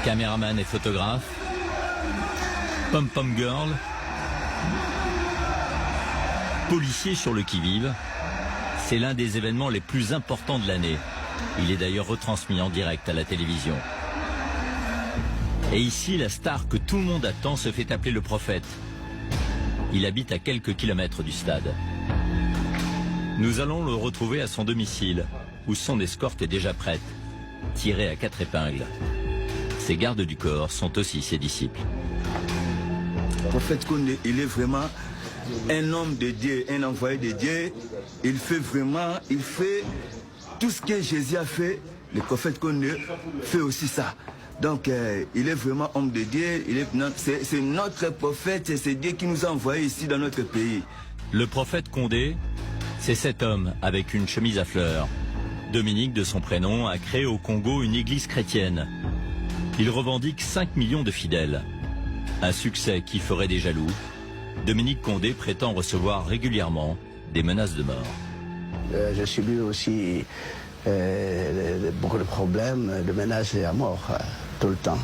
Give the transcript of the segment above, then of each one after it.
Caméraman et photographe, pom-pom girl, policier sur le qui-vive, c'est l'un des événements les plus importants de l'année. Il est d'ailleurs retransmis en direct à la télévision. Et ici, la star que tout le monde attend se fait appeler le prophète. Il habite à quelques kilomètres du stade. Nous allons le retrouver à son domicile, où son escorte est déjà prête, tirée à 4 épingles. Ses gardes du corps sont aussi ses disciples. Le prophète Koundé, il est vraiment un homme de Dieu, un envoyé de Dieu. Il fait tout ce que Jésus a fait. Le prophète Koundé fait aussi ça. Donc il est vraiment homme de Dieu. C'est notre prophète, c'est Dieu qui nous a envoyés ici dans notre pays. Le prophète Koundé, c'est cet homme avec une chemise à fleurs. Dominique, de son prénom, a créé au Congo une église chrétienne. Il revendique 5 millions de fidèles. Un succès qui ferait des jaloux. Dominique Koundé prétend recevoir régulièrement des menaces de mort. J'ai subi aussi beaucoup de problèmes, de menaces à mort, tout le temps.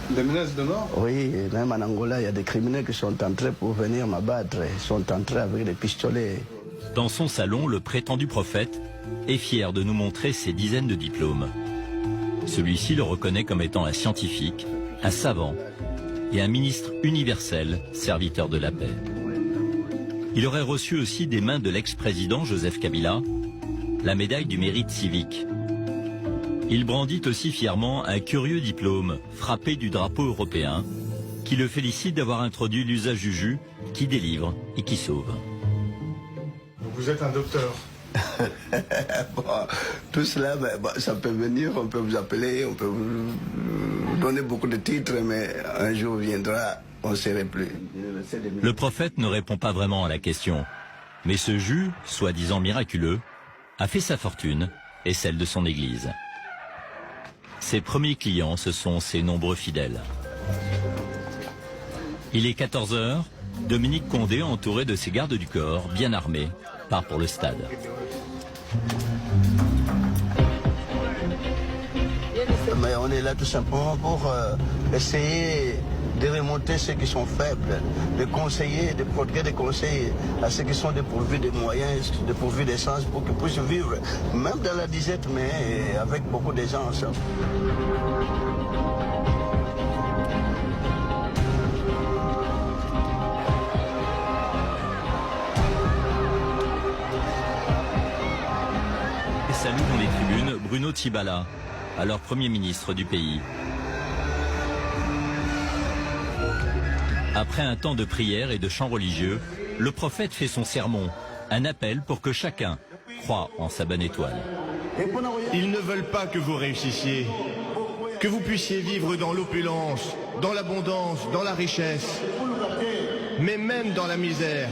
Des menaces de mort? Oui, même en Angola, il y a des criminels qui sont entrés pour venir m'abattre. Ils sont entrés avec des pistolets. Dans son salon, le prétendu prophète est fier de nous montrer ses dizaines de diplômes. Celui-ci le reconnaît comme étant un scientifique, un savant et un ministre universel, serviteur de la paix. Il aurait reçu aussi des mains de l'ex-président Joseph Kabila la médaille du mérite civique. Il brandit aussi fièrement un curieux diplôme frappé du drapeau européen qui le félicite d'avoir introduit l'usage du jus qui délivre et qui sauve. Vous êtes un docteur. Bon, tout cela, ça peut venir, on peut vous appeler, on peut vous donner beaucoup de titres, mais un jour viendra, on ne serait plus. Le prophète ne répond pas vraiment à la question. Mais ce jus, soi-disant miraculeux, a fait sa fortune et celle de son église. Ses premiers clients, ce sont ses nombreux fidèles. Il est 14 h, Dominique Koundé, entouré de ses gardes du corps, bien armés, part pour le stade. Mais on est là tout simplement pour essayer de remonter ceux qui sont faibles, de conseiller, de prodiguer des conseils à ceux qui sont dépourvus de moyens, dépourvus d'essence pour qu'ils puissent vivre, même dans la disette, mais avec beaucoup d'aisance. Salue dans les tribunes Bruno Tshibala, alors Premier ministre du pays. Après un temps de prière et de chants religieux, le prophète fait son sermon, un appel pour que chacun croie en sa bonne étoile. Ils ne veulent pas que vous réussissiez, que vous puissiez vivre dans l'opulence, dans l'abondance, dans la richesse, mais même dans la misère,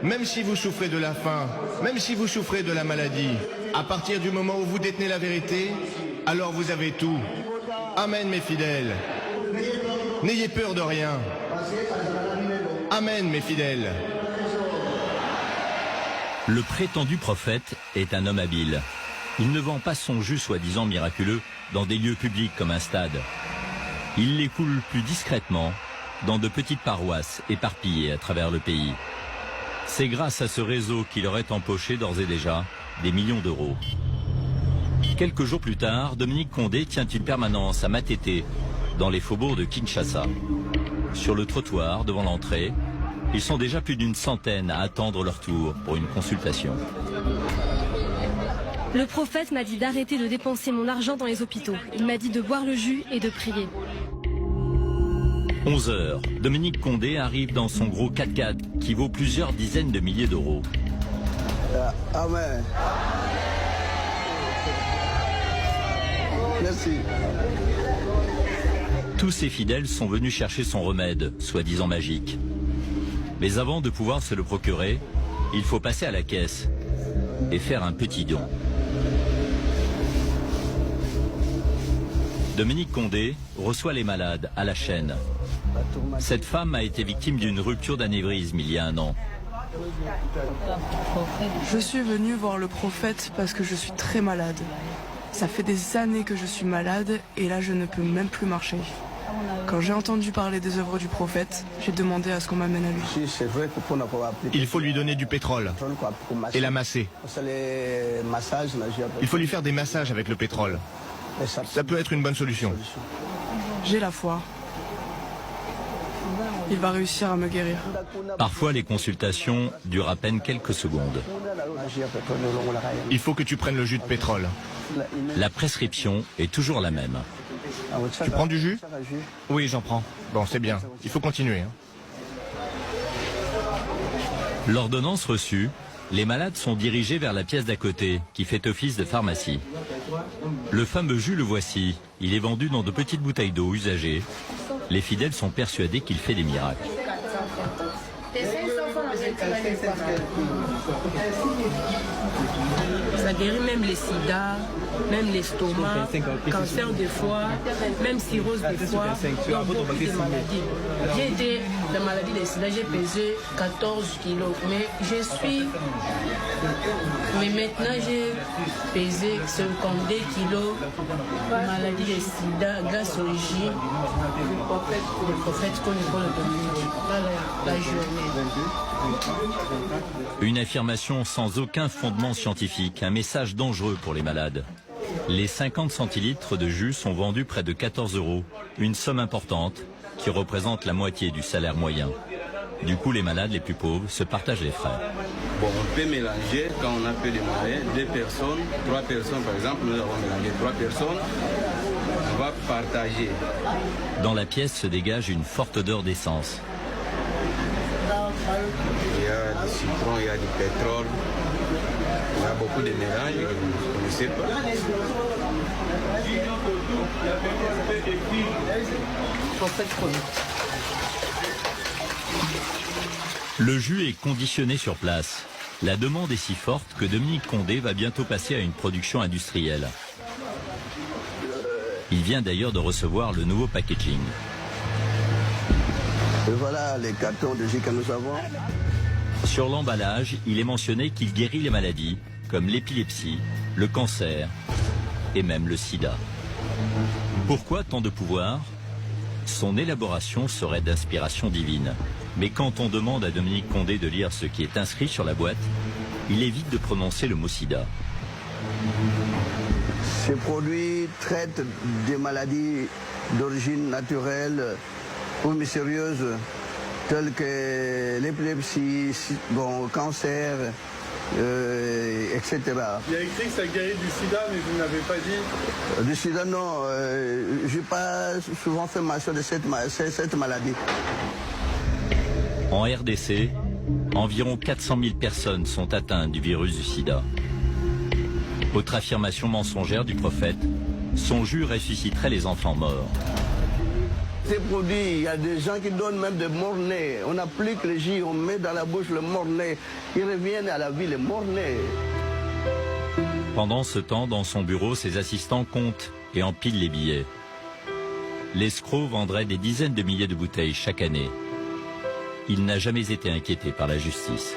même si vous souffrez de la faim, même si vous souffrez de la maladie. À partir du moment où vous détenez la vérité, alors vous avez tout. Amen, mes fidèles. N'ayez peur de rien. Amen, mes fidèles. Le prétendu prophète est un homme habile. Il ne vend pas son jus soi-disant miraculeux dans des lieux publics comme un stade. Il l'écoule plus discrètement dans de petites paroisses éparpillées à travers le pays. C'est grâce à ce réseau qu'il aurait empoché d'ores et déjà des millions d'euros. Quelques jours plus tard, Dominique Koundé tient une permanence à Matete, dans les faubourgs de Kinshasa. Sur le trottoir, devant l'entrée, ils sont déjà plus d'une centaine à attendre leur tour pour une consultation. Le prophète m'a dit d'arrêter de dépenser mon argent dans les hôpitaux. Il m'a dit de boire le jus et de prier. 11 h, Dominique Koundé arrive dans son gros 4x4 qui vaut plusieurs dizaines de milliers d'euros. Amen. Merci. Tous ses fidèles sont venus chercher son remède, soi-disant magique. Mais avant de pouvoir se le procurer, il faut passer à la caisse et faire un petit don. Dominique Koundé reçoit les malades à la chaîne. Cette femme a été victime d'une rupture d'anévrisme il y a 1 an. Je suis venue voir le prophète parce que je suis très malade. Ça fait des années que je suis malade et là je ne peux même plus marcher. Quand j'ai entendu parler des œuvres du prophète, j'ai demandé à ce qu'on m'amène à lui. Il faut lui donner du pétrole et la masser. Il faut lui faire des massages avec le pétrole. Ça peut être une bonne solution. J'ai la foi. Il va réussir à me guérir. Parfois, les consultations durent à peine quelques secondes. Il faut que tu prennes le jus de pétrole. La prescription est toujours la même. Tu prends du jus? Oui, j'en prends. Bon, c'est bien. Il faut continuer. L'ordonnance reçue, les malades sont dirigés vers la pièce d'à côté, qui fait office de pharmacie. Le fameux jus, le voici. Il est vendu dans de petites bouteilles d'eau usagées. Les fidèles sont persuadés qu'il fait des miracles. Ça guérit même les sida, même l'estomac, cancer de foie, même cirrhose de foie, donc beaucoup de maladies. J'ai été la maladie des sida, j'ai pesé 14 kilos, mais maintenant j'ai pesé 52 kilos, maladie des sida grâce au J, le prophète qu'on école de la journée. Une affirmation sans aucun fondement scientifique, un message dangereux pour les malades. Les 50 centilitres de jus sont vendus près de 14 €, une somme importante qui représente la moitié du salaire moyen. Du coup, les malades les plus pauvres se partagent les frais. Bon, on peut mélanger quand on a peu de malades, 2 personnes, 3 personnes par exemple, nous avons mélangé 3 personnes, on va partager. Dans la pièce se dégage une forte odeur d'essence. Il y a du citron, il y a du pétrole, il y a beaucoup de mélanges que vous ne connaissez pas. Le jus est conditionné sur place. La demande est si forte que Dominique Condé va bientôt passer à une production industrielle. Il vient d'ailleurs de recevoir le nouveau packaging. Et voilà les cartons de jus que nous avons. Sur l'emballage, il est mentionné qu'il guérit les maladies comme l'épilepsie, le cancer et même le sida. Pourquoi tant de pouvoir? Son élaboration serait d'inspiration divine. Mais quand on demande à Dominique Condé de lire ce qui est inscrit sur la boîte, il évite de prononcer le mot sida. Ces produits traitent des maladies d'origine naturelle ou mystérieuse, telles que l'épilepsie, bon, cancer, etc. Il y a écrit que ça guérit du sida, mais vous n'avez pas dit. Du sida, non. Je n'ai pas souvent fait mention de cette maladie. En RDC, environ 400 000 personnes sont atteintes du virus du sida. Autre affirmation mensongère du prophète, son jus ressusciterait les enfants morts. Ces produits, il y a des gens qui donnent même des morts-nés. On applique le jus, on met dans la bouche le mort-né. Ils reviennent à la vie, les morts-nés. Pendant ce temps, dans son bureau, ses assistants comptent et empilent les billets. L'escroc vendrait des dizaines de milliers de bouteilles chaque année. Il n'a jamais été inquiété par la justice.